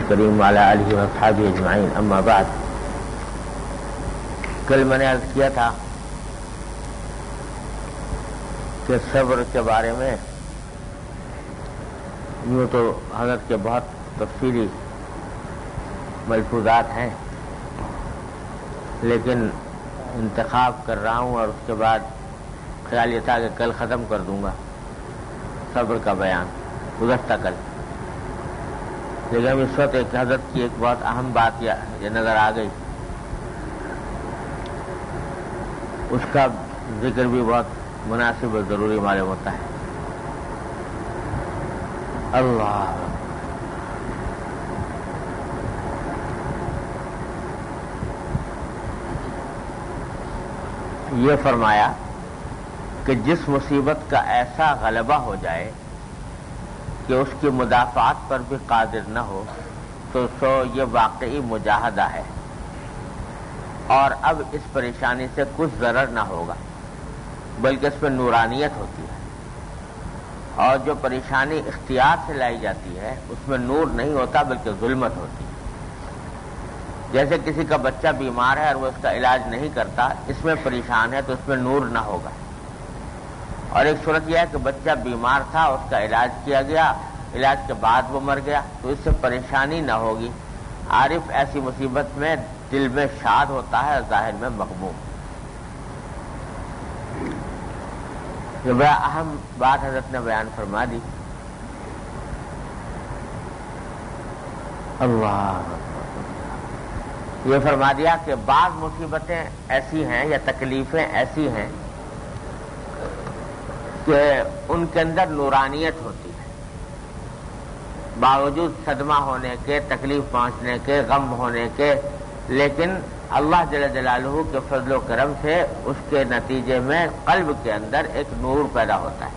الكريم وعلى آله وأصحابه أجمعين أما بعد. کل میں نے عرض کیا تھا کہ صبر کے بارے میں یوں تو حضرت کے بہت تفصیلی ملفوظات ہیں، لیکن انتخاب کر رہا ہوں اور اس کے بعد خیال یہ تھا کہ کل ختم کر دوں گا صبر کا بیان گزشتہ کل. لیکن اس وقت ایک حضرت کی ایک بہت اہم بات یہ نظر آ گئی، اس کا ذکر بھی بہت مناسب اور ضروری معلوم ہوتا ہے. اللہ یہ فرمایا کہ جس مصیبت کا ایسا غلبہ ہو جائے کہ اس کی مدافعت پر بھی قادر نہ ہو تو سو یہ واقعی مجاہدہ ہے، اور اب اس پریشانی سے کچھ ضرر نہ ہوگا بلکہ اس میں نورانیت ہوتی ہے. اور جو پریشانی اختیار سے لائی جاتی ہے اس میں نور نہیں ہوتا بلکہ ظلمت ہوتی ہے. جیسے کسی کا بچہ بیمار ہے اور وہ اس کا علاج نہیں کرتا، اس میں پریشان ہے تو اس میں نور نہ ہوگا. اور ایک صورت یہ ہے کہ بچہ بیمار تھا، اس کا علاج کیا گیا، علاج کے بعد وہ مر گیا، تو اس سے پریشانی نہ ہوگی. عارف ایسی مصیبت میں دل میں شاد ہوتا ہے اور ظاہر میں مغموم. یہ بڑا اہم بات حضرت نے بیان فرما دی. اللہ یہ فرما دیا کہ بعض مصیبتیں ایسی ہیں یا تکلیفیں ایسی ہیں کہ ان کے اندر نورانیت ہوتی ہے، باوجود صدمہ ہونے کے، تکلیف پہنچنے کے، غم ہونے کے، لیکن اللہ جل جلالہ کے فضل و کرم سے اس کے نتیجے میں قلب کے اندر ایک نور پیدا ہوتا ہے،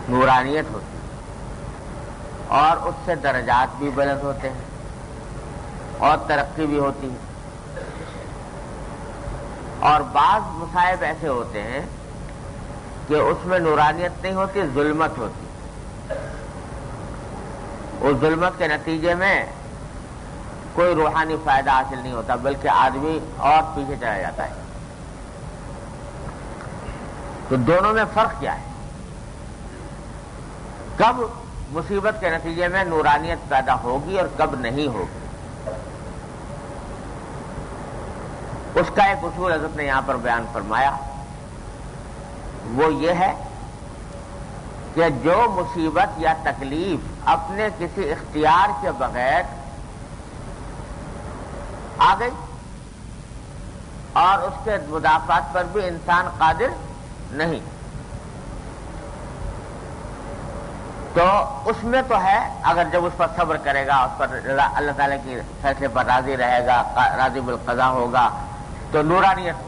نورانیت ہوتی ہے، اور اس سے درجات بھی بلند ہوتے ہیں اور ترقی بھی ہوتی ہے. اور بعض مصائب ایسے ہوتے ہیں کہ اس میں نورانیت نہیں ہوتی، ظلمت ہوتی. اس ظلمت کے نتیجے میں کوئی روحانی فائدہ حاصل نہیں ہوتا بلکہ آدمی اور پیچھے چلا جاتا ہے. تو دونوں میں فرق کیا ہے؟ کب مصیبت کے نتیجے میں نورانیت پیدا ہوگی اور کب نہیں ہوگی؟ اس کا ایک اصول حضرت نے یہاں پر بیان فرمایا. وہ یہ ہے کہ جو مصیبت یا تکلیف اپنے کسی اختیار کے بغیر آ گئی اور اس کے مدافعت پر بھی انسان قادر نہیں، تو اس میں تو ہے اگر جب اس پر صبر کرے گا، اس پر اللہ تعالیٰ کی فیصلے پر راضی رہے گا، راضی بالقضاء ہوگا تو نورانیت ہوگی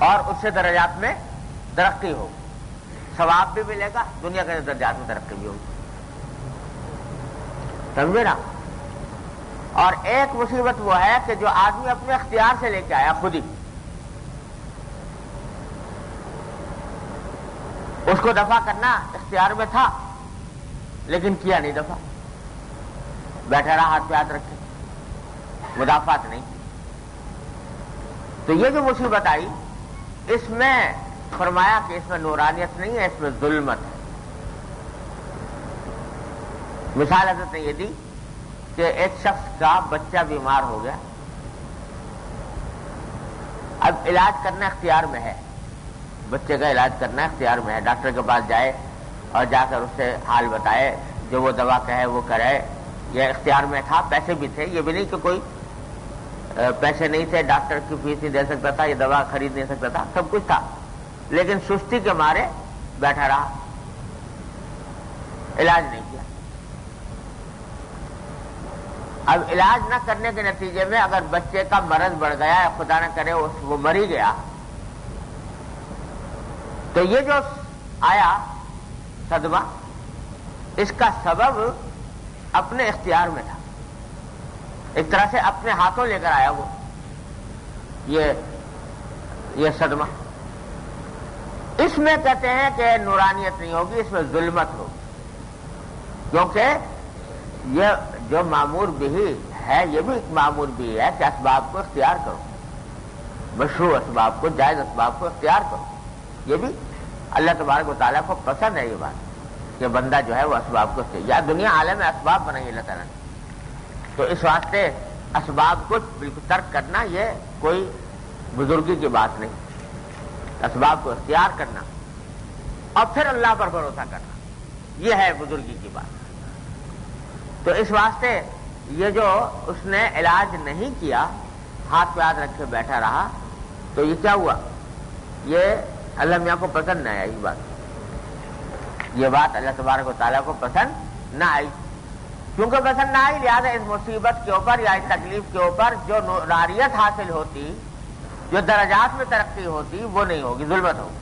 اور اس سے درجات میں ترقی ہوگی، ثواب بھی ملے گا، دنیا کے درجات میں ترقی بھی ہوگی. سمجھے نا؟ اور ایک مصیبت وہ ہے کہ جو آدمی اپنے اختیار سے لے کے آیا خود ہی، اس کو دفع کرنا اختیار میں تھا لیکن کیا نہیں دفع، بیٹھا رہا ہاتھ پہ ہاتھ رکھے، مدافعت نہیں. تو یہ جو مصیبت آئی اس میں فرمایا کہ اس میں نورانیت نہیں ہے، اس میں ظلمت ہے. مثال حضرت نے یہ دی کہ ایک شخص کا بچہ بیمار ہو گیا، اب علاج کرنا اختیار میں ہے، بچے کا علاج کرنا اختیار میں ہے. ڈاکٹر کے پاس جائے اور جا کر اس سے حال بتائے، جو وہ دوا کہے وہ کرے. یہ اختیار میں تھا، پیسے بھی تھے، یہ بھی نہیں کہ کوئی پیسے نہیں تھے، ڈاکٹر کی فیس نہیں دے سکتا تھا، یہ دوا خرید نہیں سکتا تھا، سب کچھ تھا، لیکن سستی کے مارے بیٹھا رہا، علاج نہیں کیا. اب علاج نہ کرنے کے نتیجے میں اگر بچے کا مرض بڑھ گیا یا خدا نہ کرے وہ مر ہی گیا، تو یہ جو آیا صدمہ، اس کا سبب اپنے اختیار میں تھا، ایک طرح سے اپنے ہاتھوں لے کر آیا وہ یہ صدمہ. اس میں کہتے ہیں کہ نورانیت نہیں ہوگی، اس میں ظلمت ہوگی. کیونکہ یہ جو مامور بھی ہے یہ بھی ایک مامور بھی ہے کہ اسباب کو اختیار کرو، مشروع اسباب کو، جائز اسباب کو اختیار کرو. یہ بھی اللہ تبارک و تعالیٰ کو پسند ہے یہ بات کہ بندہ جو ہے وہ اسباب کو اختیار. یا دنیا عالم میں اسباب بنائی اللہ تعالیٰ نے، تو اس واسطے اسباب کو بالکل ترک کرنا یہ کوئی بزرگی کی بات نہیں. اسباب کو اختیار کرنا اور پھر اللہ پر بھروسہ کرنا یہ ہے بزرگی کی بات. تو اس واسطے یہ جو اس نے علاج نہیں کیا، ہاتھ پہ ہاتھ رکھ کے بیٹھا رہا، تو یہ کیا ہوا؟ یہ اللہ میاں کو پسند نہ آئی یہ بات اللہ تبارک و تعالیٰ کو پسند نہ آئی. کیونکہ پسند نہ آئی لہٰذا اس مصیبت کے اوپر یا اس تکلیف کے اوپر جو نوریت حاصل ہوتی، جو درجات میں ترقی ہوتی، وہ نہیں ہوگی، ظلمت ہوگی.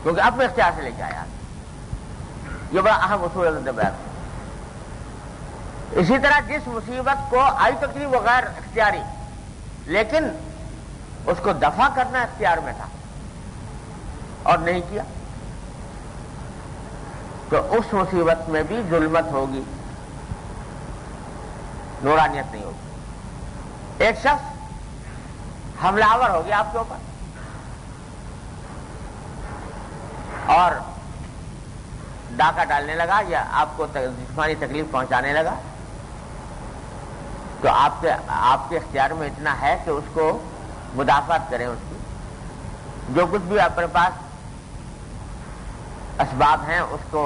کیونکہ اپنے اختیار سے لے کے آیا. یہ بڑا اہم اصول ہے بیان. اسی طرح جس مصیبت کو آئی تکلیف وہ غیر اختیاری، لیکن اس کو دفع کرنا اختیار میں تھا اور نہیں کیا، تو اس مصیبت میں بھی ظلمت ہوگی، نورانیت نہیں ہوگی. ایک شخص حملہ آور ہو گیا آپ کے اوپر اور ڈاکہ ڈالنے لگا یا آپ کو جسمانی تکلیف پہنچانے لگا، تو آپ کے اختیار میں اتنا ہے کہ اس کو مدافعت کریں. اس کی جو کچھ بھی اپنے پاس اسباب ہیں اس کو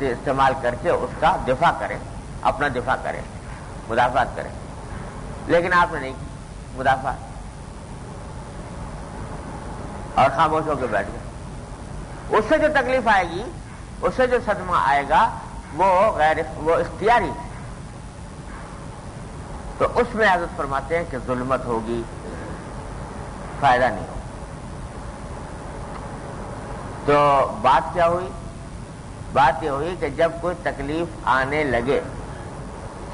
استعمال کر کے اس کا دفاع کریں، اپنا دفاع کریں، مدافعت کریں. لیکن آپ نے نہیں کی مدافعت اور خاموش ہو کے بیٹھ گئے. اس سے جو تکلیف آئے گی، اس سے جو صدمہ آئے گا وہ اختیاری ہے. تو اس میں حضرت فرماتے ہیں کہ ظلمت ہوگی، فائدہ نہیں ہوگا. تو بات کیا ہوئی؟ بات یہ ہوئی کہ جب کوئی تکلیف آنے لگے،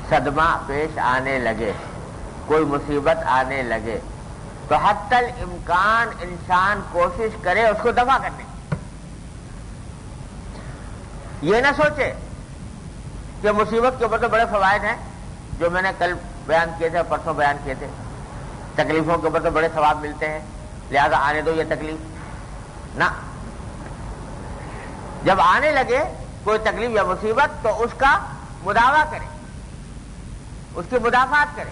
صدمہ پیش آنے لگے، کوئی مصیبت آنے لگے، تو حتی الامکان انسان کوشش کرے اس کو دفع کرنے. یہ نہ سوچے کہ مصیبت کے اوپر تو بڑے فوائد ہیں جو میں نے کل بیان کیے تھے، پرسوں بیان کیے تھے. تکلیفوں کے اوپر تو بڑے ثواب ملتے ہیں، لہذا آنے دو یہ تکلیف. نہ، جب آنے لگے کوئی تکلیف یا مصیبت تو اس کا مداوع کرے، اس کی مدافعت کرے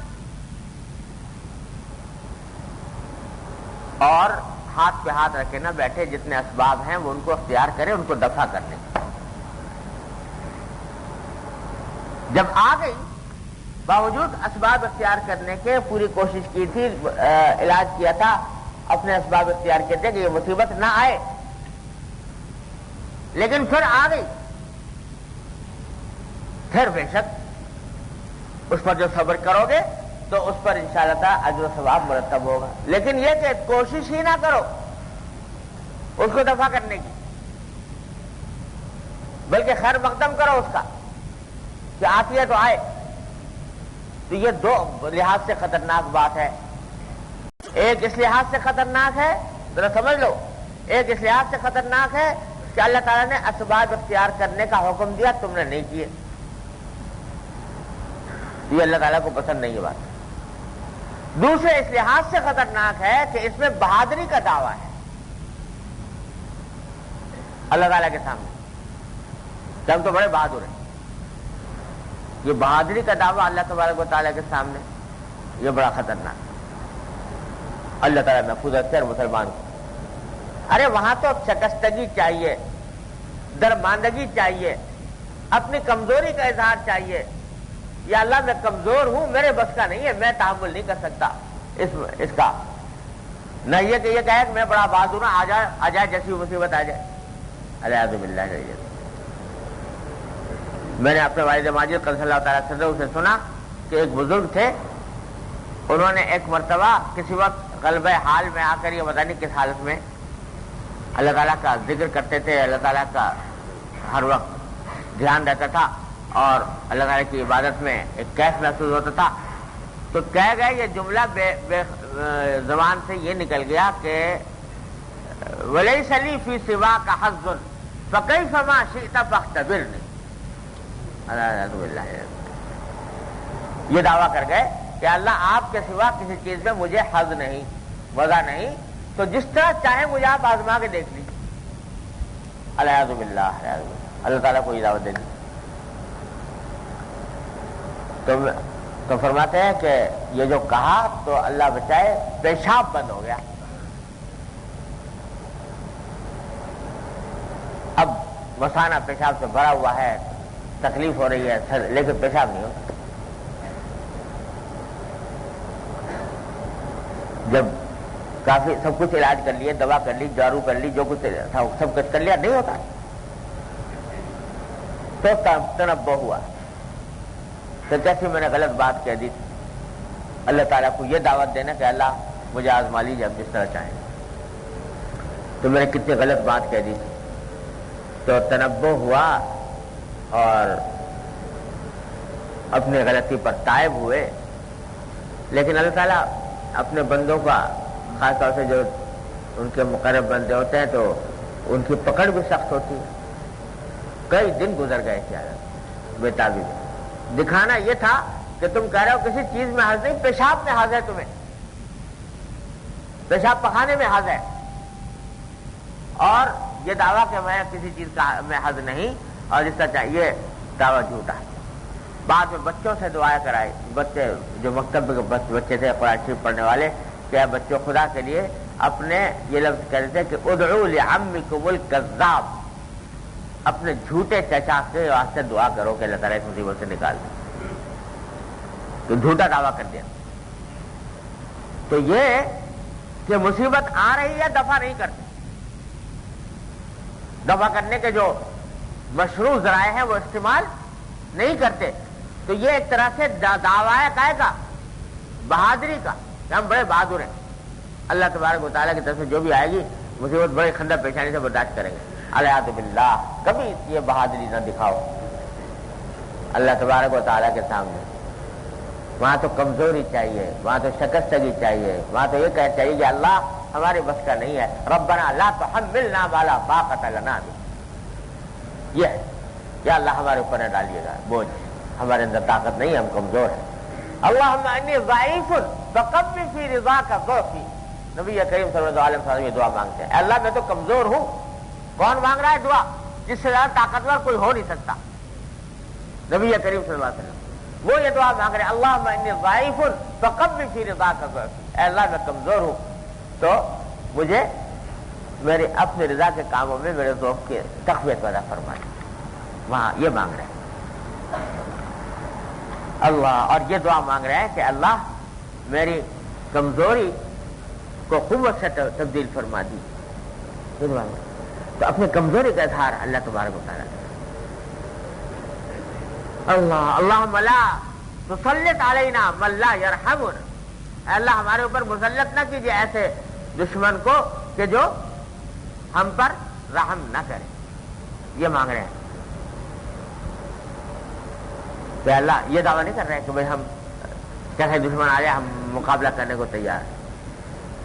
اور ہاتھ پہ ہاتھ رکھے نہ بیٹھے. جتنے اسباب ہیں وہ ان کو اختیار کرے، ان کو دفع کرنے. جب آ گئی، باوجود اسباب اختیار کرنے کے پوری کوشش کی تھی، علاج کیا تھا، اپنے اسباب اختیار کیے تھے کہ یہ مصیبت نہ آئے، لیکن پھر آ گئی. پھر بے شک اس پر جو صبر کرو گے تو اس پر انشاءاللہ تعالی اجر و ثواب مرتب ہوگا. لیکن یہ کہ کوشش ہی نہ کرو اس کو دفع کرنے کی، بلکہ خیر مقدم کرو اس کا کہ آتی ہے تو آئے. تو یہ دو لحاظ سے خطرناک بات ہے. ایک اس لحاظ سے خطرناک ہے، ذرا سمجھ لو، ایک اس لحاظ سے خطرناک ہے کہ اللہ تعالیٰ نے اسباب اختیار کرنے کا حکم دیا، تم نے نہیں کیے. یہ اللہ تعالیٰ کو پسند نہیں ہے بات. دوسرے اس لحاظ سے خطرناک ہے کہ اس میں بہادری کا دعویٰ ہے اللہ تعالیٰ کے سامنے کہ ہم تو بڑے بہادر ہیں. یہ بہادری کا دعویٰ اللہ تبارک و تعالیٰ کے سامنے یہ بڑا خطرناک ہے. اللہ تعالیٰ محفوظ رکھتے ہیں مسلمان کو. ارے وہاں تو شکستگی چاہیے، درماندگی چاہیے، اپنی کمزوری کا اظہار چاہیے. یا اللہ میں کمزور ہوں، میرے بس کا نہیں ہے، میں تحمل نہیں کر سکتا اس کا. نہ یہ کہ یہ کہے کہ میں بڑا بہادر ہوں، آ جائے جیسی مصیبت آ جائے. الیاذ باللہ. میں نے اپنے والد ماجد قدس اللہ تعالیٰ صدرہ سے سنا کہ ایک بزرگ تھے، انہوں نے ایک مرتبہ کسی وقت غلبہ حال میں آ کر یہ پتہ نہیں کس حالت میں اللہ تعالیٰ کا ذکر کرتے تھے، اللہ تعالیٰ کا ہر وقت دھیان رہتا تھا اور اللہ تعالیٰ کی عبادت میں ایک کیف محسوس ہوتا تھا. تو کہہ گئے یہ جملہ بے زبان سے یہ نکل گیا کہ وَلَيْسَ لِي فِي سِوَاكَ حَظٌّ فَكَيْفَ مَا شِئْتَ فَاخْتَبِرْنِي. یہ دعویٰ کر گئے کہ اللہ آپ کے سوا کسی چیز میں مجھے حظ نہیں، مزہ نہیں، تو جس طرح چاہے مجھے آپ آزما کے دیکھ لیجیے۔ الیاذ باللہ، اللہ تعالیٰ کو یہ دعوت دے دی۔ تو فرماتے ہیں کہ یہ جو کہا تو اللہ بچائے پیشاب بند ہو گیا۔ اب مسانہ پیشاب سے بھرا ہوا ہے، تکلیف ہو رہی ہے، لیکن پیشاب نہیں ہوتا۔ جب کافی سب کچھ علاج کر لیے، دوا کر لی، جارو کر لی، جو کچھ تھا سب کچھ کر لیا، نہیں ہوتا، تو تنبہ ہوا کہ جیسے میں نے غلط بات کہہ دی تھی، اللہ تعالیٰ کو یہ دعوت دینا کہ اللہ مجھے آزما لیجیے اب جس طرح چاہیں، تو میں نے کتنی غلط بات کہہ دی تھی۔ تو تنبہ ہوا اور اپنی غلطی پر تائب ہوئے، لیکن اللہ تعالیٰ اپنے بندوں کا خاص طور سے جو ان کے مقرب بندے ہوتے ہیں تو ان کی پکڑ بھی سخت ہوتی ہے۔ کئی دن گزر گئے تھے بےتابی میں، دکھانا یہ تھا کہ تم کہہ رہے ہو کسی چیز میں حظ نہیں، پیشاب میں حظ ہے، تمہیں پیشاب پخانے میں حظ ہے، اور یہ دعویٰ کہ میں کسی چیز کا میں حظ نہیں اور اس کا چاہیے دعویٰ جھوٹا ہے۔ بعد میں بچوں سے دعائیں کرائی، بچے جو مکتب کے بچے تھے قرآن شریف پڑھنے والے، کہ بچوں خدا کے لیے اپنے یہ لفظ کہتے تھے کہ ادعو لعمکم الکذاب، اپنے جھوٹے چچا کے واسطے دعا کرو کہ اللہ تعالیٰ اس مصیبت سے نکال دے، تو جھوٹا دعویٰ کر دیا۔ تو یہ کہ مصیبت آ رہی ہے دفع نہیں کرتے، دفع کرنے کے جو مشروع ذرائع ہیں وہ استعمال نہیں کرتے، تو یہ ایک طرح سے دعویٰ ہے کا بہادری کا کہ ہم بڑے بہادر ہیں، اللہ تبارک و تعالیٰ کی طرف سے جو بھی آئے گی مصیبت بڑے خندہ پیشانی سے برداشت کریں گے۔ الیاذ باللہ، کبھی یہ بہادری نہ دکھاؤ اللہ تبارک و تعالیٰ کے سامنے، وہاں تو کمزوری چاہیے، وہاں تو شکستگی چاہیے، وہاں تو یہ کہنا چاہیے کہ اللہ ہمارے بس کا نہیں ہے، ربنا لا تحملنا ما لا طاقت لنا بہ، یہ ہے یا اللہ ہمارے اوپر نہ ڈالیے گا بوجھ، ہمارے اندر طاقت نہیں، ہم کمزور ہیں۔ اللہم انی ضعیف فقوی فی رضاک ضعفی، نبی کریم صلی اللہ علیہ وسلم یہ دعا مانگتے ہیں، اللہ میں تو کمزور ہوں۔ کون مانگ رہا ہے دعا؟ جس سے زیادہ طاقتور کوئی ہو نہیں سکتا، نبی کریم صلی اللہ علیہ وسلم وہ یہ دعا مانگ رہے ہیں، اللہم انی ضعیف فقوی فی رضاک ضعفی، اے اللہ میں کمزور ہوں تو مجھے میرے اپنے رضا کے کاموں میں میرے ضعف کی تقویت پیدا فرمائے، وہاں یہ مانگ رہے ہیں اللہ، اور یہ دعا مانگ رہے ہیں کہ اللہ میری کمزوری کو قوت سے تبدیل فرما دی، تو اپنی کمزوری کا اظہار اللہ تبارک و تعالیٰ اللہم لا تسلط علینا من لا یرحمنا، اے اللہ ہمارے اوپر مسلط نہ کیجیے ایسے دشمن کو کہ جو ہم پر رحم نہ کرے، یہ مانگ رہے ہیں کہ اللہ یہ دعویٰ نہیں کر رہے ہیں کہ بھئی ہم کیسے دشمن آ جائے ہم مقابلہ کرنے کو تیار ہیں،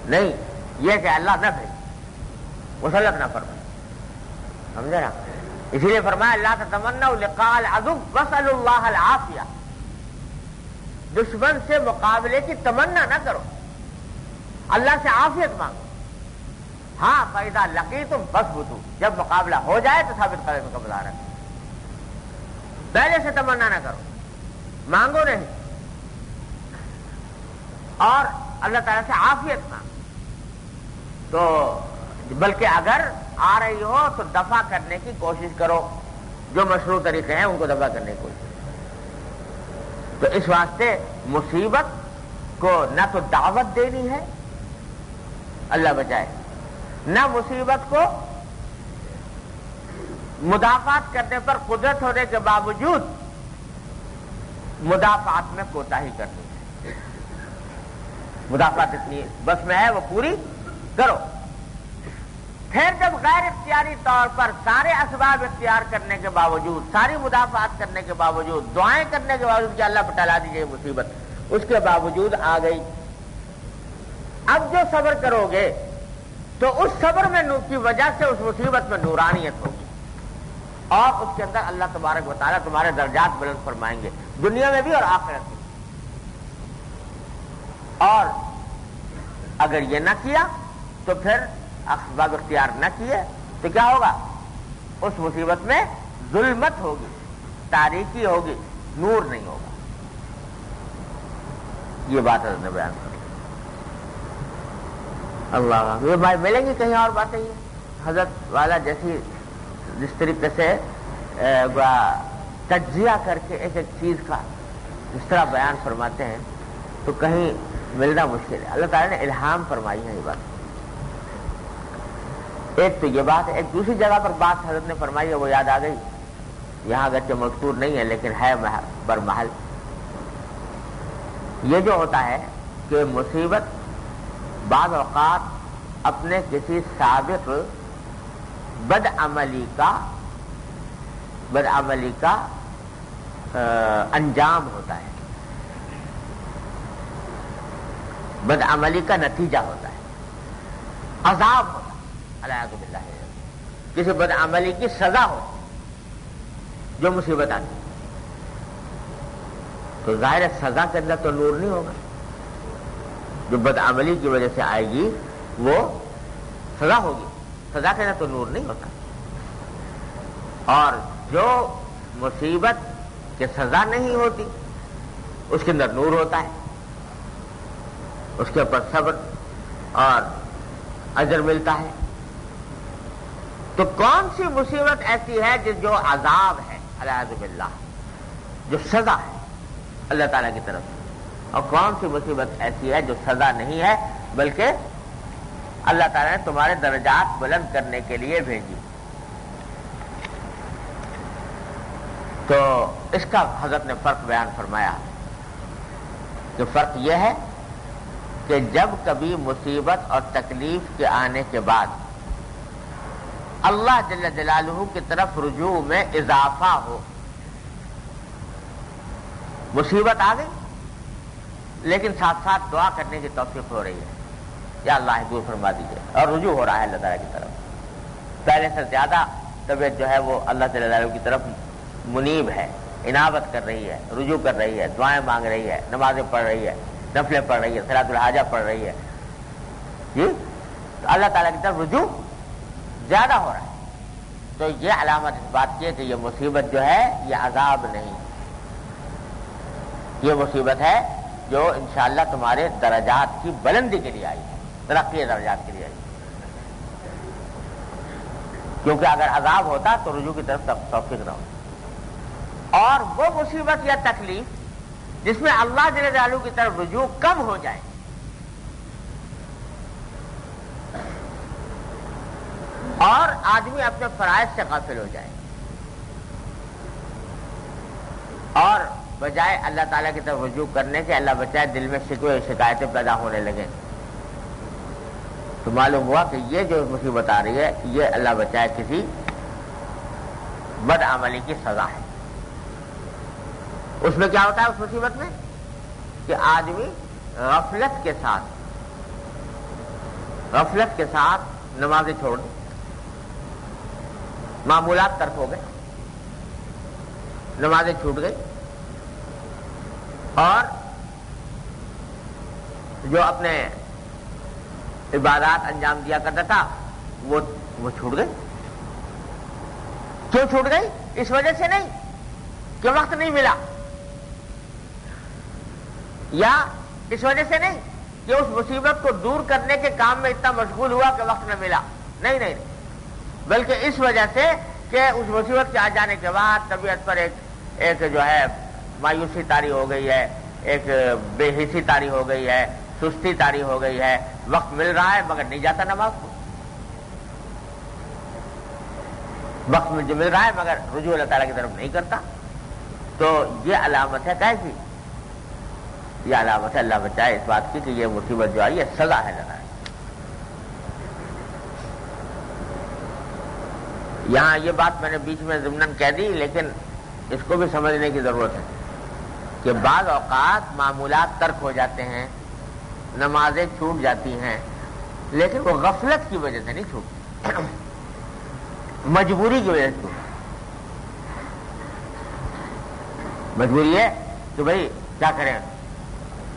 نہیں، یہ کہ اللہ نہ بھیج، مسلط نہ فرمائے، سمجھے نا؟ اسی لیے فرمایا لا تتمنوا لقاء العدو واسألوا اللہ العافیہ، دشمن سے مقابلے کی تمنا نہ کرو، اللہ سے عافیت مانگو۔ ہاں فَإِذَا لَقِيتُمْ فَاثْبُتُوا، جب مقابلہ ہو جائے تو ثابت قدمی کا مظاہرہ کرو، پہلے سے تمنا نہ کرو، مانگو نہیں، اور اللہ تعالیٰ سے عافیت مانگو، تو بلکہ اگر آ رہی ہو تو دفع کرنے کی کوشش کرو، جو مشروع طریقے ہیں ان کو دفع کرنے کی کوشش کرو۔ تو اس واسطے مصیبت کو نہ تو دعوت دینی ہے، اللہ بچائے، نہ مصیبت کو مدافعات کرنے پر قدرت ہونے کے باوجود مدافعات میں کوتاہی کرنی ہے، مدافعات اتنی بس میں ہے وہ پوری کرو۔ پھر جب غیر اختیاری طور پر سارے اسباب اختیار کرنے کے باوجود، ساری مدافعات کرنے کے باوجود، دعائیں کرنے کے باوجود کہ اللہ پٹلا دیجیے مصیبت، اس کے باوجود آ گئی، اب جو صبر کرو گے تو اس صبر میں کی وجہ سے اس مصیبت میں نورانیت ہوگی، اور اس کے اندر اللہ تبارک و تعالیٰ تمہارے درجات بلند فرمائیں گے، دنیا میں بھی اور آخرت میں۔ اور اگر یہ نہ کیا تو پھر اسباب اختیار نہ کیے تو کیا ہوگا؟ اس مصیبت میں ظلمت ہوگی، تاریکی ہوگی، نور نہیں ہوگا۔ یہ بات حضرت نے بیان کر اللہ یہ بھائی ملیں گی کہیں اور باتیں یہ حضرت والا جیسی جس طریقے سے تجزیہ کر کے ایک ایک چیز کا اس طرح بیان فرماتے ہیں تو کہیں ملنا مشکل ہے۔ اللہ تعالیٰ نے الہام فرمائی ہے یہ بات۔ ایک تو یہ بات ہے، ایک دوسری جگہ پر بات حضرت نے فرمائی ہے وہ یاد آ گئی، یہاں اگرچہ مذکور نہیں ہے لیکن ہے برمحل۔ یہ جو ہوتا ہے کہ مصیبت بعض اوقات اپنے کسی سابق بدعملی کا انجام ہوتا ہے، بدعملی کا نتیجہ ہوتا ہے، عذاب ہوتا ہے، الیاذ باللہ، کسی بدعملی کی سزا ہو جو مصیبت آتی ہے تو ظاہر ہے سزا کے اندر تو نور نہیں ہوگا، جو بدعملی کی وجہ سے آئے گی وہ سزا ہوگی، سزا کے اندر تو نور نہیں ہوتا۔ اور جو مصیبت کی سزا نہیں ہوتی اس کے اندر نور ہوتا ہے، اس کے اوپر صبر اور اجر ملتا ہے۔ تو کون سی مصیبت ایسی ہے جو عذاب ہے الیاذ باللہ، جو سزا ہے اللہ تعالیٰ کی طرف سے، اور کون سی مصیبت ایسی ہے جو سزا نہیں ہے بلکہ اللہ تعالیٰ نے تمہارے درجات بلند کرنے کے لیے بھیجی۔ تو اس کا حضرت نے فرق بیان فرمایا کہ فرق یہ ہے کہ جب کبھی مصیبت اور تکلیف کے آنے کے بعد اللہ جل جلالہ کی طرف رجوع میں اضافہ ہو، مصیبت آ گئی لیکن ساتھ ساتھ دعا کرنے کی توفیق ہو رہی ہے، یا اللہ دور فرما دیجیے، اور رجوع ہو رہا ہے اللہ تعالیٰ کی طرف، پہلے سے زیادہ طبیعت جو ہے وہ اللہ جل جلالہ کی طرف منیب ہے، انابت کر رہی ہے، رجوع کر رہی ہے، دعائیں مانگ رہی ہے، نمازیں پڑھ رہی ہے، نفلیں پڑھ رہی ہے، صلاۃ الحاجہ پڑھ رہی ہے، جی تو اللہ تعالیٰ کی طرف رجوع زیادہ ہو رہا ہے۔ تو یہ علامت اس بات کی ہے کہ یہ مصیبت جو ہے یہ عذاب نہیں، یہ مصیبت ہے جو انشاءاللہ تمہارے درجات کی بلندی کے لیے آئی ہے، ترقی درجات کے لیے آئی ہے۔ کیونکہ اگر عذاب ہوتا تو رجوع کی طرف توفیق نہ ہوتا۔ اور وہ مصیبت یا تکلیف جس میں اللہ جل جلالہ کی طرف رجوع کم ہو جائے، اور آدمی اپنے فرائض سے غافل ہو جائے اور بجائے اللہ تعالیٰ کی طرف رجوع کرنے کے اللہ بچائے دل میں شکوے شکایتیں پیدا ہونے لگیں، تو معلوم ہوا کہ یہ جو مصیبت آ رہی ہے یہ اللہ بچائے کسی بدعملی کی سزا ہے۔ اس میں کیا ہوتا ہے اس مصیبت میں کہ آدمی غفلت کے ساتھ نمازیں چھوڑ دیں، معمولات ترک ہو گئے، نمازیں چھوٹ گئی، اور جو اپنے عبادات انجام دیا کرتا تھا وہ چھوٹ گئی۔ کیوں چھوٹ گئی؟ اس وجہ سے نہیں کہ وقت نہیں ملا، یا اس وجہ سے نہیں کہ اس مصیبت کو دور کرنے کے کام میں اتنا مشغول ہوا کہ وقت نہ ملا، نہیں، بلکہ اس وجہ سے کہ اس مصیبت کے آ جانے کے بعد طبیعت پر ایک جو ہے مایوسی طاری ہو گئی ہے، ایک بے حسی طاری ہو گئی ہے، سستی طاری ہو گئی ہے، وقت مل رہا ہے مگر نہیں جاتا نماز کو، وقت میں جو مل رہا ہے مگر رجوع اللہ تعالیٰ کی طرف نہیں کرتا، تو یہ علامت ہے کیسی؟ یہ علامت ہے اللہ بچائے اس بات کی کہ یہ مصیبت جو آئی ہے سزا ہے لگا۔ یہاں یہ بات میں نے بیچ میں ضمناً کہہ دی لیکن اس کو بھی سمجھنے کی ضرورت ہے کہ بعض اوقات معمولات ترک ہو جاتے ہیں، نمازیں چھوٹ جاتی ہیں، لیکن وہ غفلت کی وجہ سے نہیں چھوٹتی، مجبوری کی وجہ سے چھوٹتی۔ مجبوری ہے کہ بھائی کیا کریں،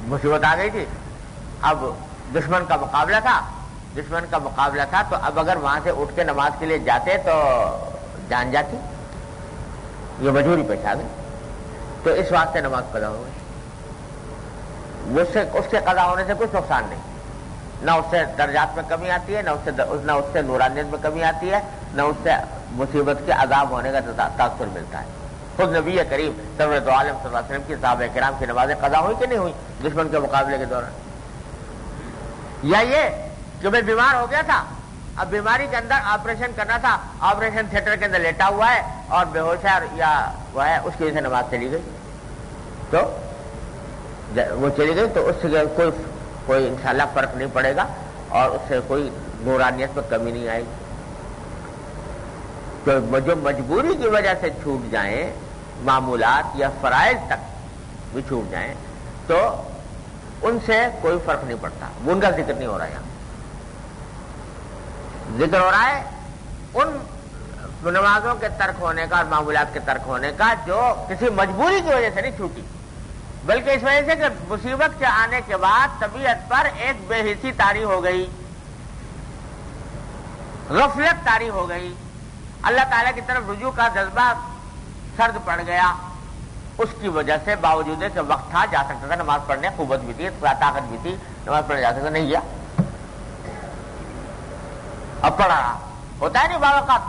مصیبت آ گئی تھی، اب دشمن کا مقابلہ تھا تو اب اگر وہاں سے اٹھ کے نماز کے لیے جاتے تو جان جاتی، یہ مجبوری پیش آ گئی، تو اس واسطے نماز قضا ہو گئی۔ اس کے قضا ہونے سے کچھ نقصان نہیں، نہ اس سے درجات میں کمی آتی ہے، نہ اس سے نورانیت میں کمی آتی ہے، نہ اس سے مصیبت کے عذاب ہونے کا تاثر ملتا ہے۔ خود نبی کریم سرورت عالم صلی اللہ علیہ وسلم کی صحابہ کرام کی نمازیں قضا ہوئی کہ نہیں ہوئی دشمن کے مقابلے کے دوران؟ یا یہ کہ میں بیمار ہو گیا تھا، اب بیماری کے اندر آپریشن کرنا تھا، آپریشن تھیٹر کے اندر لیٹا ہوا ہے اور بے ہوش ہے یا وہ ہے، اس کی وجہ سے نماز چلی گئی، تو وہ چلی گئی تو اس سے کوئی انشاءاللہ فرق نہیں پڑے گا اور اس سے کوئی نورانیت میں کمی نہیں آئے گی۔ تو جو مجبوری کی وجہ سے چھوٹ جائیں معمولات یا فرائض تک بھی چھوٹ جائیں تو ان سے کوئی فرق نہیں پڑتا، ان کا ذکر نہیں ہو رہا، یہاں ذکر ہو رہا ہے ان نمازوں کے ترک ہونے کا اور معمولات کے ترک ہونے کا جو کسی مجبوری کی وجہ سے نہیں چھوٹی، بلکہ اس وجہ سے کہ مصیبت کے آنے کے بعد طبیعت پر ایک بے حسی طاری ہو گئی، غفلت طاری ہو گئی، اللہ تعالیٰ کی طرف رجوع کا جذبہ سرد پڑ گیا، اس کی وجہ سے باوجود کہ وقت تھا، جا سکتا تھا نماز پڑھنے، قوت بھی تھی، طاقت بھی تھی، نماز پڑھنے جا سکتا، نہیں گیا، اب پڑھا رہا۔ ہوتا ہے نہیں بعض اوقات،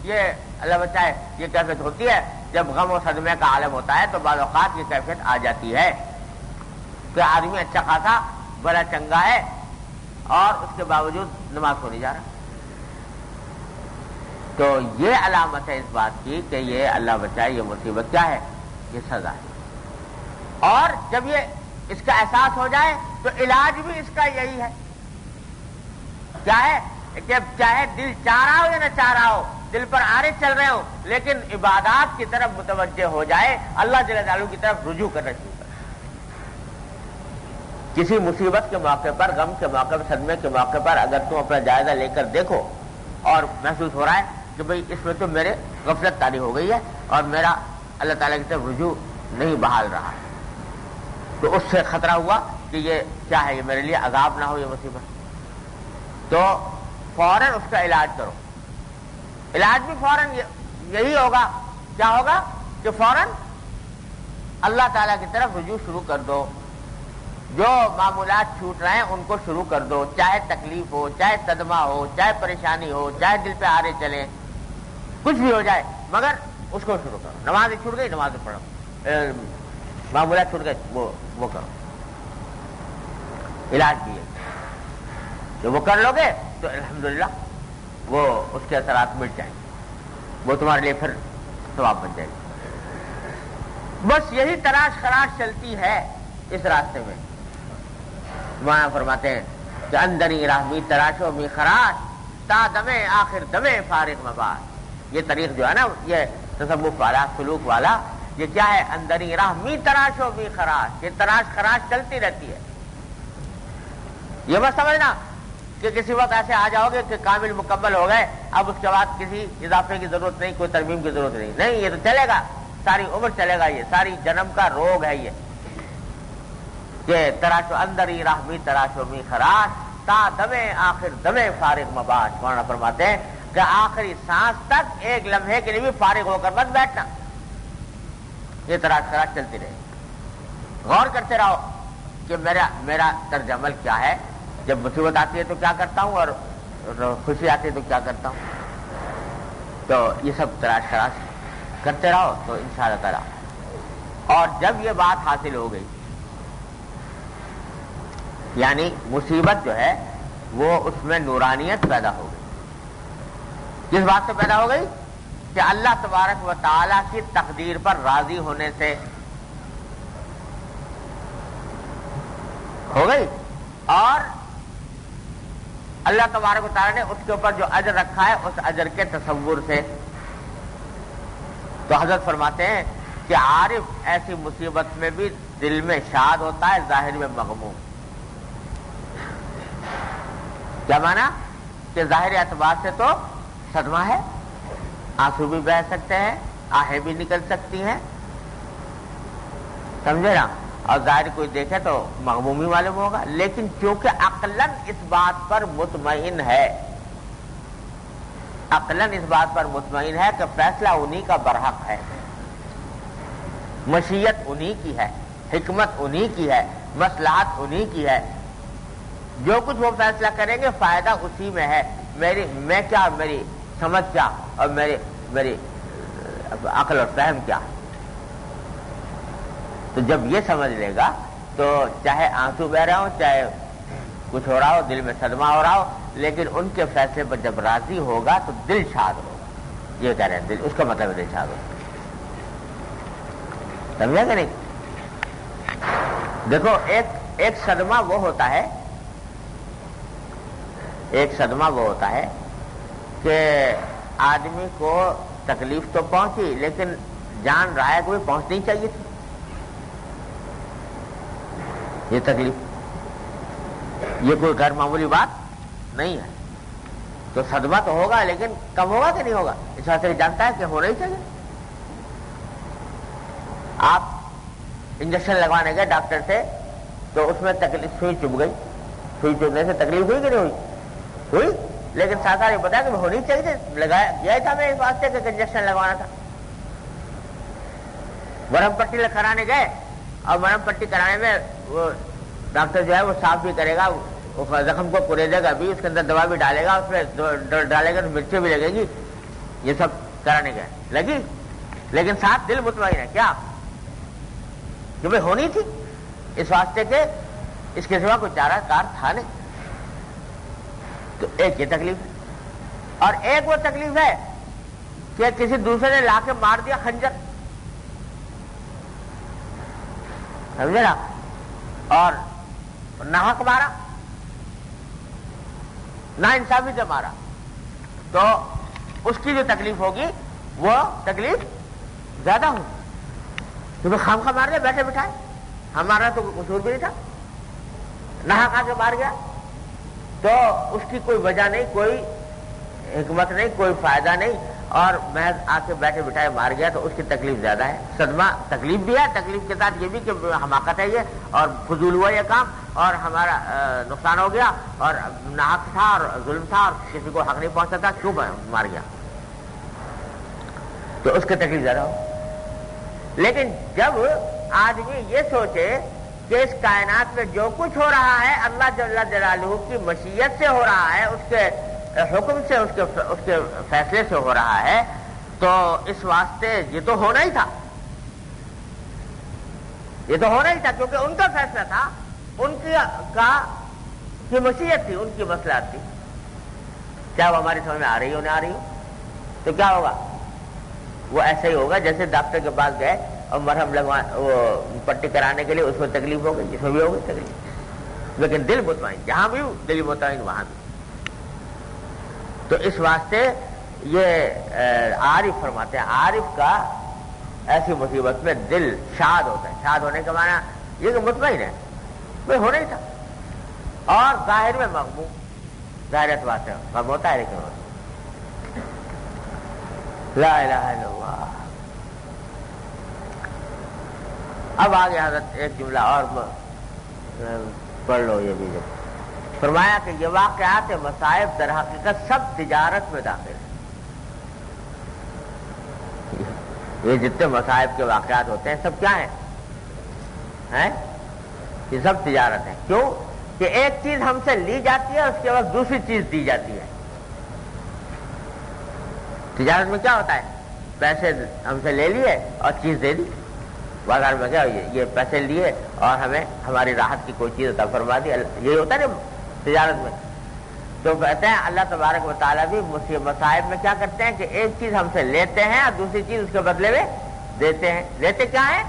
یہ اللہ بچائے یہ کیفیت ہوتی ہے جب غم و صدمے کا عالم ہوتا ہے، تو بعض اوقات یہ کیفیت آ جاتی ہے کہ آدمی اچھا خاصا بڑا چنگا ہے اور اس کے باوجود نماز کو نہیں جا رہا، تو یہ علامت ہے اس بات کی کہ یہ اللہ بچائے یہ مصیبت کیا ہے، یہ سزا ہے۔ اور جب یہ اس کا احساس ہو جائے تو علاج بھی اس کا یہی ہے، کیا ہے کہ چاہے دل چاہ رہا ہو یا نہ چاہ رہا ہو، دل پر آرے چل رہے ہو، لیکن عبادات کی طرف متوجہ ہو جائے، اللہ جل جلالہ کی طرف رجوع کرنا شروع کرے۔ کسی مصیبت کے موقع پر، غم کے موقع پر، صدمے کے موقع پر اگر تم اپنا جائزہ لے کر دیکھو اور محسوس ہو رہا ہے کہ بھئی اس میں تو میرے غفلت طاری ہو گئی ہے اور میرا اللہ تعالیٰ کی طرف رجوع نہیں بحال رہا، تو اس سے خطرہ ہوا کہ یہ کیا ہے، یہ میرے لیے عذاب نہ ہو یہ مصیبت، تو فوراً اس کا علاج کرو۔ علاج بھی فوراً یہی ہوگا، کیا ہوگا کہ فوراً اللہ تعالیٰ کی طرف رجوع شروع کر دو، جو معمولات چھوٹ رہے ہیں ان کو شروع کر دو، چاہے تکلیف ہو، چاہے صدمہ ہو، چاہے پریشانی ہو، چاہے دل پہ آرے چلیں، کچھ بھی ہو جائے، مگر اس کو شروع کرو۔ نماز چھوٹ گئی، نماز پڑھو، معمولات چھوٹ گئے وہ کرو۔ علاج بھی ہے، جو وہ کر لو گے تو الحمدللہ وہ اس کے اثرات مٹ جائیں گے، وہ تمہارے لیے پھر ثواب بن جائے گی۔ بس یہی تلاش خراش چلتی ہے اس راستے میں۔ وہاں فرماتے ہیں کہ اندری راہ می تراشو می خراش، تا دمے آخر دمے فارغ مباد۔ یہ طریق جو ہے نا، یہ تصوف والا، سلوک والا، یہ کیا ہے، اندری راہ می تراشو می خراش، یہ تلاش خراش چلتی رہتی ہے۔ یہ مت سمجھنا کہ کسی وقت ایسے آ جاؤ گے کہ کامل مکمل ہو گئے، اب اس کے بعد کسی اضافے کی ضرورت نہیں، کوئی ترمیم کی ضرورت نہیں، یہ تو چلے گا، ساری عمر چلے گا، یہ ساری جنم کا روگ ہے یہ کہ تراشو اندری راہ می تراشو می خراش، تا دمے آخر دمے فارغ مباش۔ مولانا فرماتے ہیں کہ آخری سانس تک ایک لمحے کے لیے بھی فارغ ہو کر مت بیٹھنا، یہ تلاش خراش چلتی رہے۔ غور کرتے رہو کہ میرا طرز عمل کیا ہے، جب مصیبت آتی ہے تو کیا کرتا ہوں اور خوشی آتی ہے تو کیا کرتا ہوں، تو یہ سب تلاش خراش کرتے رہو تو انشاءاللہ تعالی۔ اور جب یہ بات حاصل ہو گئی، یعنی مصیبت جو ہے وہ اس میں نورانیت پیدا ہو گئی، کس بات سے پیدا ہو گئی کہ اللہ تبارک و تعالی کی تقدیر پر راضی ہونے سے ہو گئی، اور اللہ تبارک و تعالی نے اس کے اوپر جو اجر رکھا ہے اس اجر کے تصور سے۔ تو حضرت فرماتے ہیں کہ عارف ایسی مصیبت میں بھی دل میں شاد ہوتا ہے، ظاہر میں مغموم۔ کیا مانا کہ ظاہری اعتبار سے تو صدمہ ہے، آنسو بھی بہہ سکتے ہیں، آہیں بھی نکل سکتی ہیں، سمجھے نا؟ اور ظاہر کوئی دیکھے تو مغمومی معلوم ہوگا، لیکن چونکہ عقلاً اس بات پر مطمئن ہے، عقلاً اس بات پر مطمئن ہے کہ فیصلہ انہی کا برحق ہے، مشیت انہی کی ہے، حکمت انہی کی ہے، مصلحت انہی کی ہے، جو کچھ وہ فیصلہ کریں گے فائدہ اسی میں ہے، میں کیا، میری سمجھ کیا، اور میری عقل اور فہم کیا۔ تو جب یہ سمجھ لے گا تو چاہے آنسو بہ رہا ہو، چاہے کچھ ہو رہا ہو، دل میں صدمہ ہو رہا ہو، لیکن ان کے فیصلے پر جب راضی ہوگا تو دل شاد ہوگا۔ یہ کہہ رہے ہیں دل، اس کا مطلب ہے دل شاد ہوگا۔ سمجھا کہ نہیں؟ دیکھو ایک صدمہ وہ ہوتا ہے، ایک صدمہ وہ ہوتا ہے کہ آدمی کو تکلیف تو پہنچی لیکن جان رہا ہے کہ وہ پہنچنی چاہیے تھی، یہ تکلیف، یہ کوئی غیر معمولی بات نہیں ہے۔ تو صدمہ تو ہوگا لیکن کم ہوگا کہ نہیں ہوگا، اس واسطے سے جانتا ہے کہ ہونا ہی چاہیے۔ آپ انجیکشن لگوانے گئے ڈاکٹر سے تو اس میں تکلیف، سوئی چبھ گئی، سوئی چبھنے سے تکلیف ہوئی کہ نہیں ہوئی؟ ہوئی، لیکن ساتھ یہ بتایا کہ ہونی چاہیے تھی، لگایا گیا تھا میں اس واسطے کہ انجیکشن لگوانا تھا۔ مرہم پٹی کرانے گئے اور مرہم پٹی کرانے میں وہ ڈاکٹر جو ہے وہ صاف بھی کرے گا، وہ زخم کو پریدے گا بھی، اس کے اندر دوا بھی ڈالے گا، اس میں ڈالے گا تو مرچیں بھی لگے گی، یہ سب کرانے گئے، لگی، لیکن ساتھ دل مطمئن ہے کیا کہ بھائی ہونی تھی، اس واسطے کہ اس کے سوا کوئی چارہ کار تھا نہیں۔ تو ایک یہ تکلیف ہے، اور ایک وہ تکلیف ہے کہ کسی دوسرے نے لا کے مار دیا خنجر، سمجھے نا، اور ناحق مارا، نا انصافی سے مارا، تو اس کی جو تکلیف ہوگی وہ تکلیف زیادہ ہوگی، کیونکہ خام خواہ مار دیا بیٹھے بٹھائے، ہمارا تو کوئی قصور بھی نہیں تھا، ناحق آ کے مار گیا، تو اس کی کوئی وجہ نہیں، کوئی حکمت نہیں، کوئی فائدہ نہیں، اور محض آ کے بیٹھے بٹھائے مار گیا، تو اس کی تکلیف زیادہ ہے۔ صدمہ تکلیف بھی ہے، تکلیف کے ساتھ یہ بھی کہ حماقت ہے یہ، اور فضول ہوا یہ کام، اور ہمارا نقصان ہو گیا، اور ناحق تھا اور ظلم تھا، اور کسی کو حق نہیں پہنچتا تھا، کیوں مار گیا، تو اس کی تکلیف زیادہ ہو۔ لیکن جب آدمی یہ سوچے کہ اس کائنات میں جو کچھ ہو رہا ہے اللہ جل جلالہ کی مشیت سے ہو رہا ہے، اس کے حکم سے، اس کے فیصلے سے ہو رہا ہے، تو اس واسطے یہ تو ہونا ہی تھا، یہ تو ہونا ہی تھا، کیونکہ ان کا فیصلہ تھا، ان کی مشیت تھی، ان کی مصلحت تھی، چاہے وہ ہماری سمجھ میں آ رہی ہو نہ آ رہی ہو، تو کیا ہوگا؟ وہ ایسا ہی ہوگا جیسے ڈاکٹر کے پاس گئے اور مرہم وہ پٹی کرانے کے لیے، اس میں تکلیف ہو گئی، اس میں بھی ہو گئی تکلیف، لیکن دل مطمئن، جہاں بھی ہو دل مطمئن وہاں بھی۔ تو اس واسطے یہ عارف فرماتے ہیں، عارف کا ایسی مصیبت میں دل شاد ہوتا ہے۔ شاد ہونے کا معنی یہ کہ مطمئن ہے، کوئی ہونا ہی تھا، اور ظاہر میں مغموم، ظاہر اعتبار سے غم ہوتا ہے، لیکن لا الہ الا اللہ۔ اب آگے حضرت ایک جملہ اور پڑھ لو، یہ بھی فرمایا کہ یہ واقعات مصائب در حقیقت سب تجارت میں داخل ہیں۔ یہ جتنے مصائب کے واقعات ہوتے ہیں سب کیا ہیں؟ یہ سب تجارت ہے۔ کیوں کہ ایک چیز ہم سے لی جاتی ہے، اس کے بعد دوسری چیز دی جاتی ہے۔ تجارت میں کیا ہوتا ہے؟ پیسے ہم سے لے لیے اور چیز دے دی، بازار میں کیا یہ پیسے لیے اور ہمیں ہماری راحت کی کوئی چیز عطا فرما دی، یہی ہوتا ہے نا تجارت میں۔ تو کہتے ہیں اللہ تبارک و تعالیٰ بھی مصائب میں کیا کرتے ہیں کہ ایک چیز ہم سے لیتے ہیں اور دوسری چیز اس کے بدلے میں دیتے ہیں۔ لیتے کیا ہے؟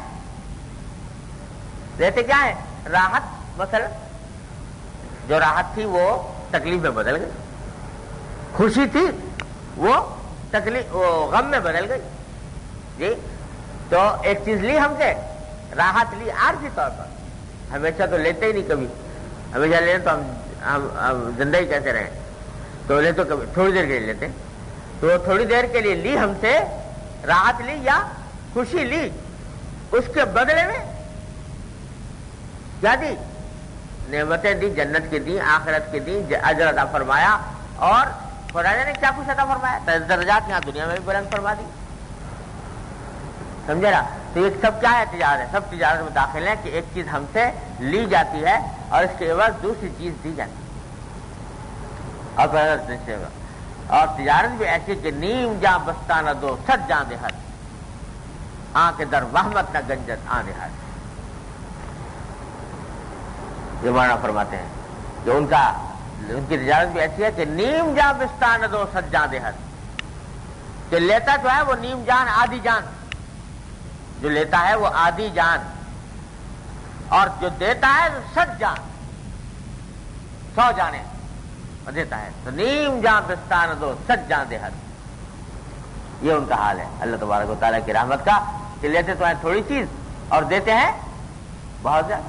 لیتے کیا ہے؟ راحت، مثلا جو راحت تھی وہ تکلیف میں بدل گئی، خوشی تھی وہ غم میں بدل گئی، جی۔ تو ایک چیز لی ہم سے، راحت لی عارضی طور پر، ہمیشہ تو لیتے ہی نہیں، کبھی ہمیشہ لیں تو ہم زندہ ہی کیسے رہیں، تو لے تو کبھی تھوڑی دیر کے لیے لیتے، تو تھوڑی دیر کے لیے لی ہم سے، راحت لی یا خوشی لی، اس کے بدلے میں کیا دی؟ نعمتیں دی، جنت کی دی، آخرت کی دی، اجر عطا فرمایا، اور خدا نے کیا کچھ عطا فرمایا، درجات یہاں دنیا میں بھی بلند فرما دی. سمجھے نا؟ تو یہ سب کیا ہے؟ تجارت ہے. سب تجارت میں داخل ہے کہ ایک چیز ہم سے لی جاتی ہے اور اس کے عوض دوسری چیز دی جاتی ہے. اور تجارت بھی ایسی کہ نیم جاں بستہ نہ دو، صد جاں دہت، کے در وحمت نہ گنجت دہت. یہ معنی فرماتے ہیں کہ ان کی تجارت بھی ایسی ہے کہ نیم جاں بستہ نہ دو، صد جاں دہت. کہ لیتا جو ہے وہ نیم جان، آدھی جان. جو لیتا ہے وہ آدھی جان، اور جو دیتا ہے وہ 100 جان، 100 جانیں دیتا ہے. تو نیم جان بستان دو، 100 جان دہت. یہ ان کا حال ہے اللہ تبارک و تعالیٰ کی رحمت کا، کہ لیتے تو ہیں تھوڑی چیز اور دیتے ہیں بہت زیادہ.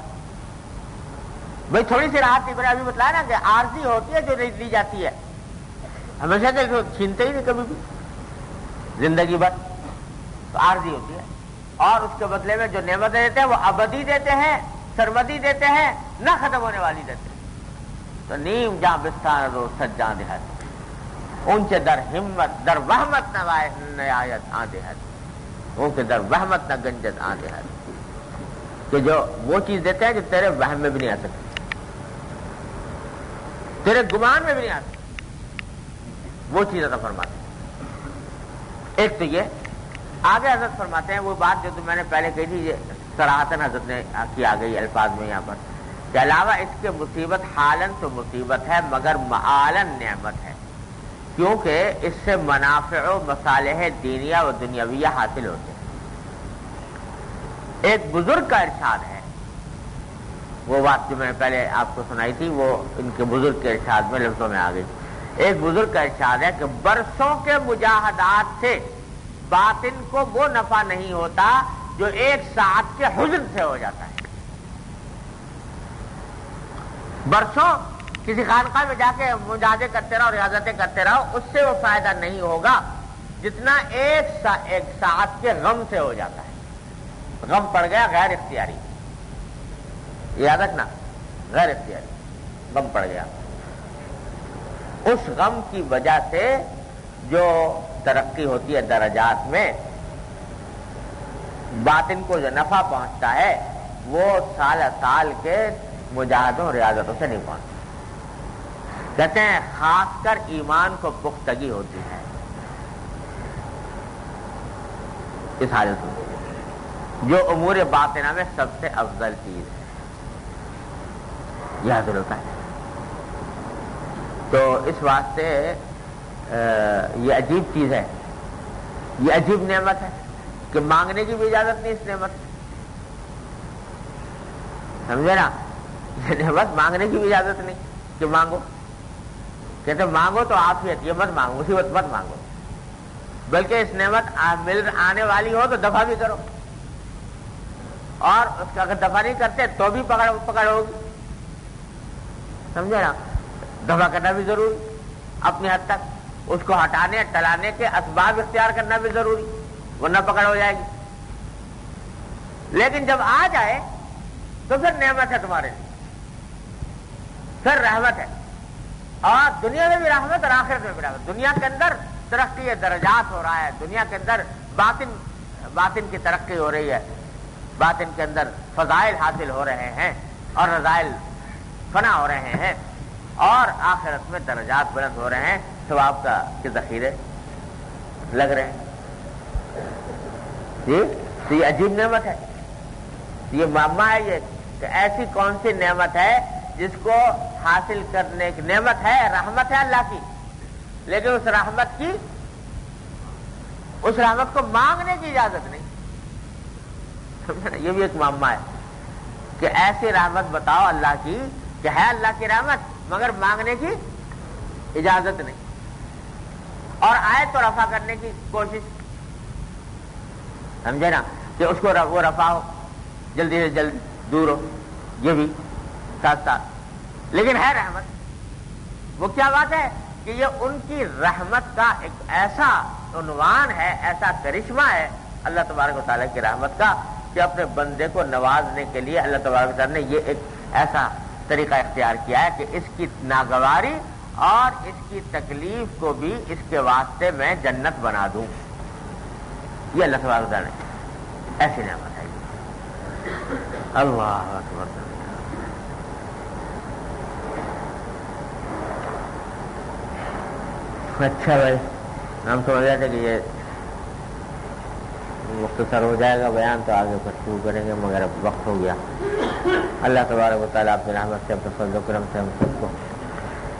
بھائی تھوڑی سی راحت نہیں، ابھی بتلایا نا کہ عارضی ہوتی ہے جو لی جاتی ہے، ہمیشہ سے چھینتے ہی نہیں کبھی بھی زندگی بھر، تو عارضی ہوتی ہے. اور اس کے بدلے میں جو نعمتیں دیتے ہیں وہ ابدی دیتے ہیں، سرمدی دیتے ہیں، نہ ختم ہونے والی دیتے ہیں. تو نیم جاں بستان دو، 100 جاں دہت. اونچے در ہمت در وحمت نہایت دہت، ان کے در وحمت نہ گنجت دہت. کہ جو وہ چیز دیتے ہیں جو تیرے وہم میں بھی نہیں آ سکتی، تیرے گمان میں بھی نہیں آ سکتی، وہ چیز عطا فرماتے ہیں. ایک تو یہ آگے حضرت فرماتے ہیں وہ بات جو میں نے پہلے کہی تھی، یہ صراحتاً حضرت نے کی آ گئی الفاظ میں یہاں پر، کہ علاوہ اس کے مصیبت حالن تو مصیبت ہے مگر معالن نعمت ہے، کیونکہ اس سے منافع و مصالح دینیہ و دنیاویہ حاصل ہوتے ہیں. ایک بزرگ کا ارشاد ہے، وہ بات جو میں نے پہلے آپ کو سنائی تھی وہ ان کے بزرگ کے ارشاد میں لفظوں میں آ گئی. ایک بزرگ کا ارشاد ہے کہ برسوں کے مجاہدات سے باطن کو وہ نفع نہیں ہوتا جو 1 ساعت کے حزن سے ہو جاتا ہے. برسوں کسی خانقاہ میں جا کے مجاہدے کرتے رہو، ریاضتیں کرتے رہو، اس سے وہ فائدہ نہیں ہوگا جتنا ایک ساعت کے غم سے ہو جاتا ہے. غم پڑ گیا غیر اختیاری، یاد رکھنا، غیر اختیاری غم پڑ گیا. اس غم کی وجہ سے جو ترقی ہوتی ہے درجات میں، باطن کو جو نفع پہنچتا ہے وہ سال کے مجاہدوں ریاضتوں سے نہیں پہنچتا. کہتے ہیں خاص کر ایمان کو پختگی ہوتی ہے اس حالت میں، جو امور باطنہ میں سب سے افضل چیز ہے، یہ حاصل ہوتا ہے. تو اس واسطے یہ عجیب چیز ہے، یہ عجیب نعمت ہے کہ مانگنے کی بھی اجازت نہیں اس نعمت، سمجھے نا؟ یہ نعمت مانگنے کی بھی اجازت نہیں کہ مانگو. کہتے مانگو تو عافیت، یہ مت مانگو، مصیبت مت مانگو، بلکہ اس نعمت آنے والی ہو تو دفع بھی کرو، اور اس کا اگر دفع نہیں کرتے تو بھی پکڑ ہوگی. سمجھے نا؟ دفع کرنا بھی ضروری اپنی حد تک، اس کو ہٹانے ٹلانے کے اسباب اختیار کرنا بھی ضروری، ورنہ پکڑ ہو جائے گی. لیکن جب آ جائے تو پھر نعمت ہے تمہارے لیے، پھر رحمت ہے، اور دنیا میں بھی رحمت اور آخرت میں بھی رحمت. دنیا کے اندر ترقی درجات ہو رہا ہے، دنیا کے اندر باطن کی ترقی ہو رہی ہے، باطن کے اندر فضائل حاصل ہو رہے ہیں اور رذائل فنا ہو رہے ہیں، اور آخرت میں درجات بلند ہو رہے ہیں، ثواب کے ذخیرے لگ رہے ہیں. جی تو یہ عجیب نعمت ہے، یہ معمہ ہے یہ کہ ایسی کون سی نعمت ہے جس کو حاصل کرنے کی نعمت ہے، رحمت ہے اللہ کی، لیکن اس رحمت کو مانگنے کی اجازت نہیں. یہ بھی ایک معمہ ہے کہ ایسی رحمت بتاؤ اللہ کی کہ ہے اللہ کی رحمت مگر مانگنے کی اجازت نہیں، اور آئے تو رفع کرنے کی کوشش، سمجھے نا، کہ اس کو وہ رفع ہو، جلدی سے جلدی دور ہو، یہ بھی ساتھ ساتھ. لیکن ہے رحمت. وہ کیا بات ہے کہ یہ ان کی رحمت کا ایک ایسا عنوان ہے، ایسا کرشمہ ہے اللہ تبارک و تعالیٰ کی رحمت کا، کہ اپنے بندے کو نوازنے کے لیے اللہ تبارک و تعالیٰ نے یہ ایک ایسا طریقہ اختیار کیا ہے کہ اس کی ناگواری اور اس کی تکلیف کو بھی اس کے واسطے میں جنت بنا دوں. یہ اللہ تبارک و تعالیٰ نے ایسی نعمت ہے. اللہ اکبر. اچھا بھائی، ہم سمجھ رہے تھے کہ یہ مختصر ہو جائے گا بیان تو آگے پھر شروع کریں گے، مگر اب وقت ہو گیا. اللہ تبارک و تعالیٰ اپنی رحمت سے اپنے فضل و کرم سے ہم سب کو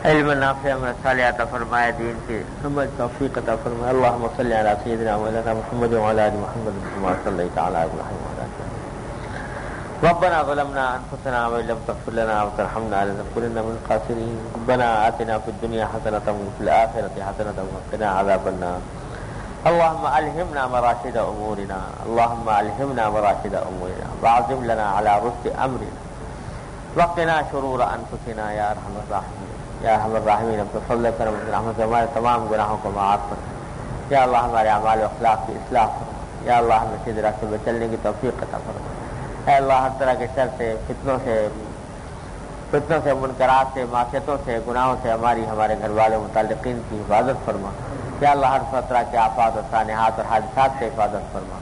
علم نافع عمل صالح عطا فرمائے، دین کی سمجھ توفیق عطا فرمائے. اللهم صل علی سیدنا مولانا محمد وعلی آل محمد كما صليت على ابراہیم وعلى آل ابراہیم. ربنا ظلمنا انفسنا وان لم تغفر لنا وترحمنا لنكونن من الخاسرين. ربنا آتنا في الدنيا حسنة وفي الآخرة حسنة وقنا عذاب النار. اللهم ألهمنا مراشد أمورنا، اللهم ألهمنا مراشد أمورنا واعزم لنا على رشد أمرنا وقنا شرور أنفسنا يا أرحم الراحمين. یا ارحم الراحمین، اپنے فضل کرم رحمت سے ہمارے تمام گناہوں کو معاف فرما. یا اللہ ہمارے اعمال و اخلاق کی اصلاح فرما. یا اللہ ہمیں سیدھے راستے پہ چلنے کی توفیق عطا فرما. اے اللہ ہر طرح کے شر سے، فتنوں سے، منکرات سے، معصیتوں سے، گناہوں سے ہمارے گھر والوں متعلقین کی حفاظت فرما. یا اللہ ہر طرح کے آفات و سانحات اور حادثات سے حفاظت فرما.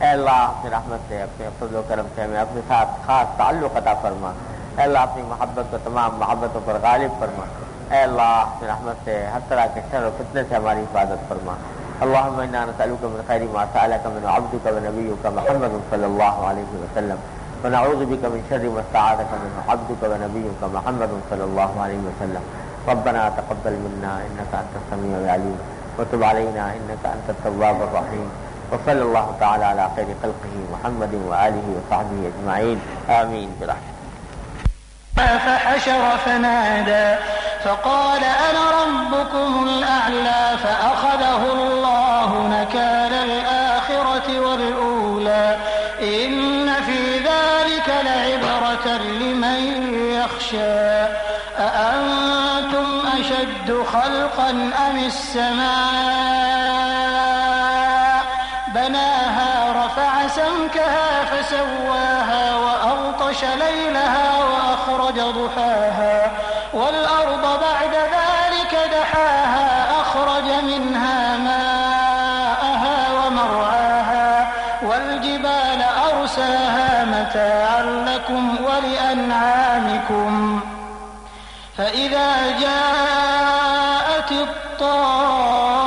اے اللہ اپنی رحمت سے، اپنے فضل و کرم سے ہمیں اپنے ساتھ خاص تعلق عطا فرما. اے اللہ اپنی محبت کو تمام محبتوں پر غالب فرما. اے اللہ اپنی رحمت سے ہر طرح کے شر و فتنے سے ہماری حفاظت فرما. اللهم انا نسألك من خير ما سألك من عبدك ونبيك محمد صلى الله عليه وسلم، ونعوذ بك من شر ما استعاذك منه عبدك ونبيك محمد صلى الله عليه وسلم. ربنا تقبل منا انك انت السميع العليم وتب علينا انك انت التواب الرحيم. وصلى الله تعالى على خير خلقه محمد وآله وصحبه اجمعين آمين برحمته. فحشر فنادى فقال أنا ربكم الأعلى فأخذه الله نكال الآخرة والأولى إن في ذلك لعبرة لمن يخشى أأنتم أشد خلقا أم السماء بناها رفع سمكها فسواها وأغطش ليلها وأخرج ضحاها والأرض بعد ذلك دحاها أخرج منها ماءها ومرعاها والجبال أرساها متاعا لكم ولأنعامكم فإذا جاءت الطامة